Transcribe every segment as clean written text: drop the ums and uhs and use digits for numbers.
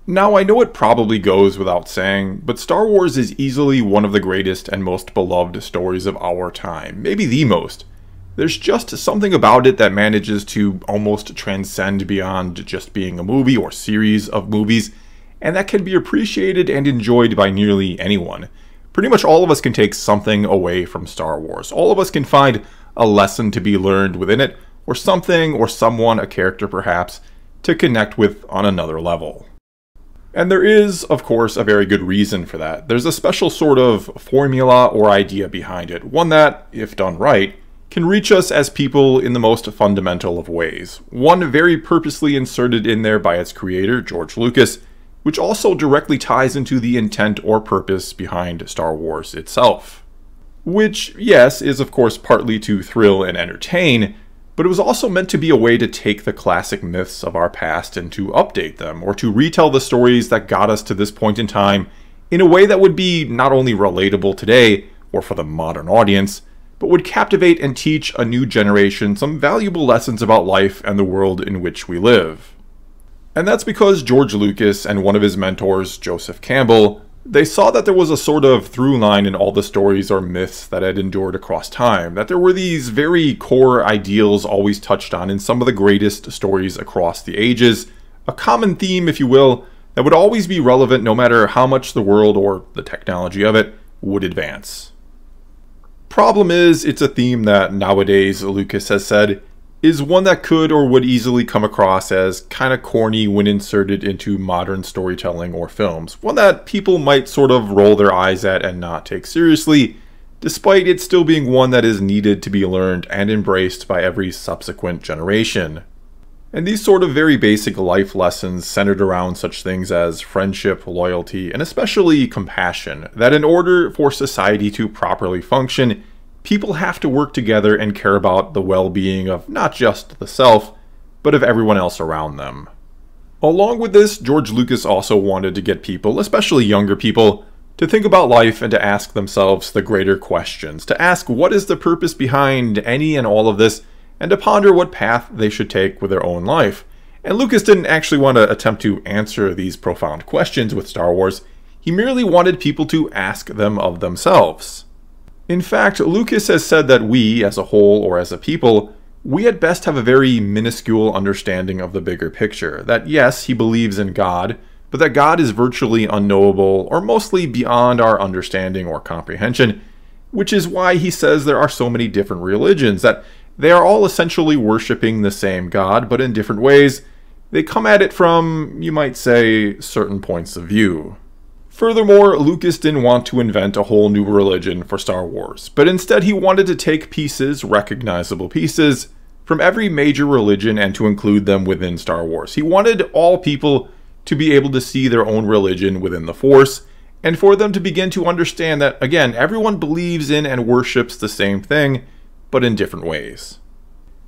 Now, I know it probably goes without saying, but Star Wars is easily one of the greatest and most beloved stories of our time, maybe the most. There's just something about it that manages to almost transcend beyond just being a movie or series of movies, and that can be appreciated and enjoyed by nearly anyone. Pretty much all of us can take something away from Star Wars. All of us can find a lesson to be learned within it, or something or someone, a character perhaps, to connect with on another level. And there is, of course, a very good reason for that. There's a special sort of formula or idea behind it, one that, if done right, can reach us as people in the most fundamental of ways. One very purposely inserted in there by its creator, George Lucas, which also directly ties into the intent or purpose behind Star Wars itself. Which, yes, is of course partly to thrill and entertain, but it was also meant to be a way to take the classic myths of our past and to update them, or to retell the stories that got us to this point in time in a way that would be not only relatable today, or for the modern audience, but would captivate and teach a new generation some valuable lessons about life and the world in which we live. And that's because George Lucas and one of his mentors, Joseph Campbell, they saw that there was a sort of through line in all the stories or myths that had endured across time, that there were these very core ideals always touched on in some of the greatest stories across the ages, a common theme, if you will, that would always be relevant no matter how much the world or the technology of it would advance. Problem is, it's a theme that nowadays, Lucas has said, is one that could or would easily come across as kind of corny when inserted into modern storytelling or films. One that people might sort of roll their eyes at and not take seriously, despite it still being one that is needed to be learned and embraced by every subsequent generation. And these sort of very basic life lessons centered around such things as friendship, loyalty, and especially compassion, that in order for society to properly function, people have to work together and care about the well-being of not just the self, but of everyone else around them. Along with this, George Lucas also wanted to get people, especially younger people, to think about life and to ask themselves the greater questions, to ask what is the purpose behind any and all of this, and to ponder what path they should take with their own life. And Lucas didn't actually want to attempt to answer these profound questions with Star Wars, he merely wanted people to ask them of themselves. In fact, Lucas has said that we, as a whole or as a people, we at best have a very minuscule understanding of the bigger picture. That yes, he believes in God, but that God is virtually unknowable or mostly beyond our understanding or comprehension, which is why he says there are so many different religions, that they are all essentially worshipping the same God, but in different ways. They come at it from, you might say, certain points of view. Furthermore, Lucas didn't want to invent a whole new religion for Star Wars, but instead he wanted to take pieces, recognizable pieces, from every major religion and to include them within Star Wars. He wanted all people to be able to see their own religion within the Force, and for them to begin to understand that, again, everyone believes in and worships the same thing, but in different ways.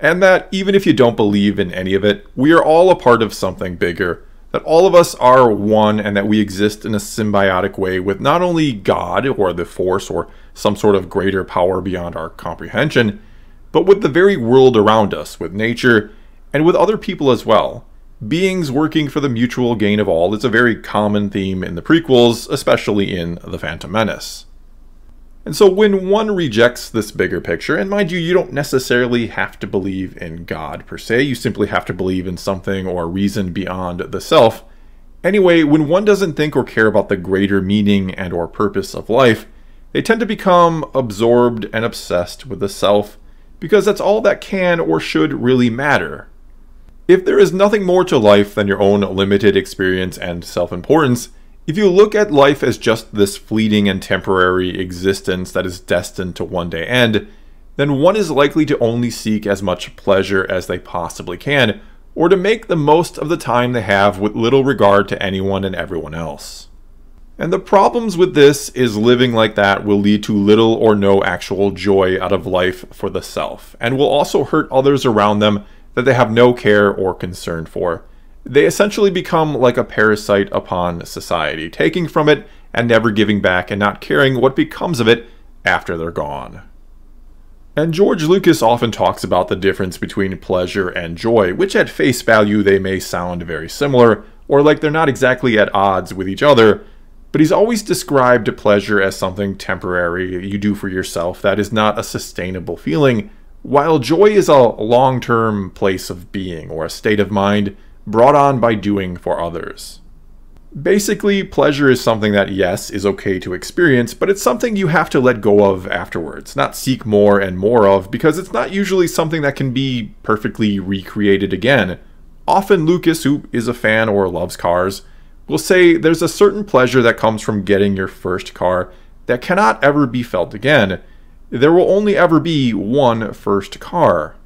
And that even if you don't believe in any of it, we are all a part of something bigger, that all of us are one and that we exist in a symbiotic way with not only God or the Force or some sort of greater power beyond our comprehension, but with the very world around us, with nature, and with other people as well. Beings working for the mutual gain of all is a very common theme in the prequels, especially in The Phantom Menace. And so when one rejects this bigger picture, and mind you, you don't necessarily have to believe in God per se, you simply have to believe in something or reason beyond the self. Anyway, when one doesn't think or care about the greater meaning and or purpose of life, they tend to become absorbed and obsessed with the self, because that's all that can or should really matter. If there is nothing more to life than your own limited experience and self-importance, if you look at life as just this fleeting and temporary existence that is destined to one day end, then one is likely to only seek as much pleasure as they possibly can, or to make the most of the time they have with little regard to anyone and everyone else. And the problems with this is living like that will lead to little or no actual joy out of life for the self, and will also hurt others around them that they have no care or concern for. They essentially become like a parasite upon society, taking from it and never giving back and not caring what becomes of it after they're gone. And George Lucas often talks about the difference between pleasure and joy, which at face value they may sound very similar, or like they're not exactly at odds with each other, but he's always described pleasure as something temporary you do for yourself that is not a sustainable feeling, while joy is a long-term place of being or a state of mind brought on by doing for others. Basically, pleasure is something that, yes, is okay to experience, but it's something you have to let go of afterwards, not seek more and more of, because it's not usually something that can be perfectly recreated again. Often Lucas, who is a fan or loves cars, will say there's a certain pleasure that comes from getting your first car that cannot ever be felt again. There will only ever be one first car.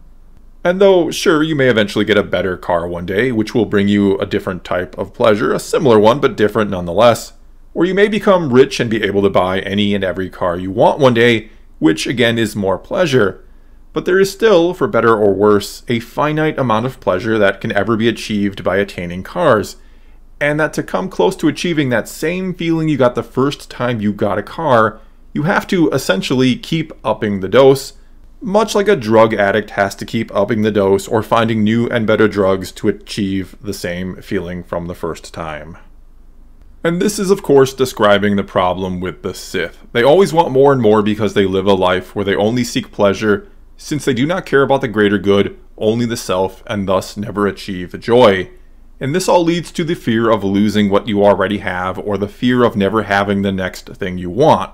And though, sure, you may eventually get a better car one day, which will bring you a different type of pleasure, a similar one, but different nonetheless. Or you may become rich and be able to buy any and every car you want one day, which again is more pleasure. But there is still, for better or worse, a finite amount of pleasure that can ever be achieved by attaining cars. And that to come close to achieving that same feeling you got the first time you got a car, you have to essentially keep upping the dose, much like a drug addict has to keep upping the dose or finding new and better drugs to achieve the same feeling from the first time. And this is of course describing the problem with the Sith. They always want more and more because they live a life where they only seek pleasure, since they do not care about the greater good, only the self, and thus never achieve joy. And this all leads to the fear of losing what you already have, or the fear of never having the next thing you want.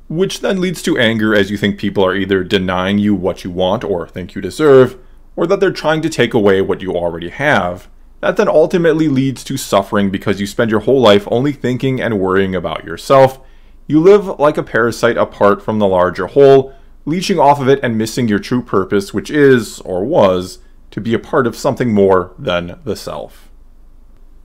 Which then leads to anger, as you think people are either denying you what you want or think you deserve, or that they're trying to take away what you already have. That then ultimately leads to suffering because you spend your whole life only thinking and worrying about yourself. You live like a parasite apart from the larger whole, leeching off of it and missing your true purpose, which is, or was, to be a part of something more than the self.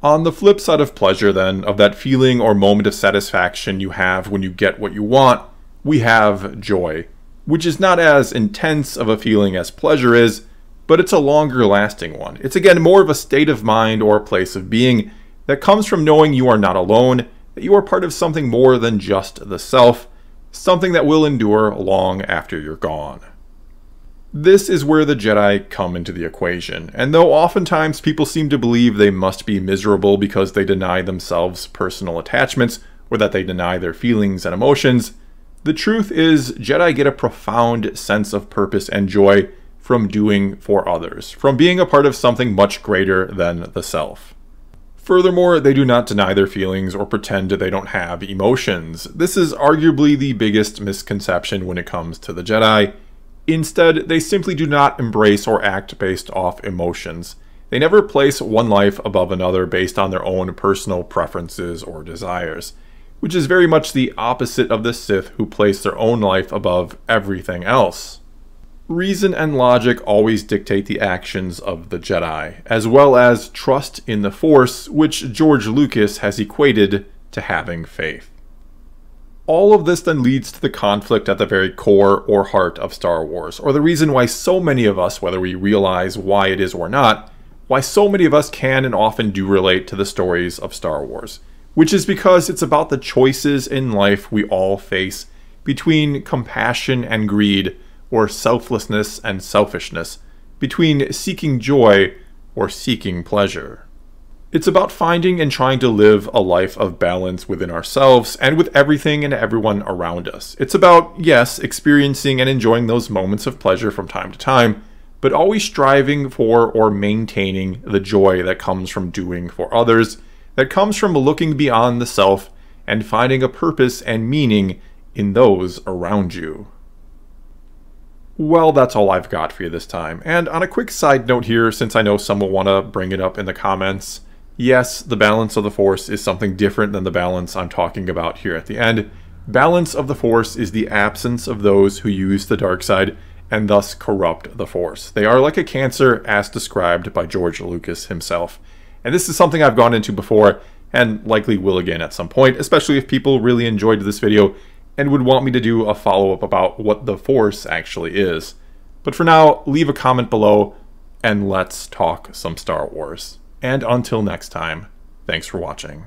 On the flip side of pleasure then, of that feeling or moment of satisfaction you have when you get what you want, we have joy, which is not as intense of a feeling as pleasure is, but it's a longer lasting one. It's again more of a state of mind or a place of being that comes from knowing you are not alone, that you are part of something more than just the self, something that will endure long after you're gone. This is where the Jedi come into the equation, and though oftentimes people seem to believe they must be miserable because they deny themselves personal attachments, or that they deny their feelings and emotions, the truth is Jedi get a profound sense of purpose and joy from doing for others, from being a part of something much greater than the self. Furthermore, they do not deny their feelings or pretend they don't have emotions. This is arguably the biggest misconception when it comes to the Jedi. Instead, they simply do not embrace or act based off emotions. They never place one life above another based on their own personal preferences or desires, which is very much the opposite of the Sith, who place their own life above everything else. Reason and logic always dictate the actions of the Jedi, as well as trust in the Force, which George Lucas has equated to having faith. All of this then leads to the conflict at the very core or heart of Star Wars, or the reason why so many of us, whether we realize why it is or not, why so many of us can and often do relate to the stories of Star Wars, which is because it's about the choices in life we all face between compassion and greed, or selflessness and selfishness, between seeking joy or seeking pleasure. It's about finding and trying to live a life of balance within ourselves and with everything and everyone around us. It's about, yes, experiencing and enjoying those moments of pleasure from time to time, but always striving for or maintaining the joy that comes from doing for others, that comes from looking beyond the self and finding a purpose and meaning in those around you. Well, that's all I've got for you this time. And on a quick side note here, since I know some will want to bring it up in the comments, yes, the balance of the Force is something different than the balance I'm talking about here at the end. Balance of the Force is the absence of those who use the dark side and thus corrupt the Force. They are like a cancer, as described by George Lucas himself. And this is something I've gone into before and likely will again at some point, especially if people really enjoyed this video and would want me to do a follow-up about what the Force actually is. But for now, leave a comment below and let's talk some Star Wars. And until next time, thanks for watching.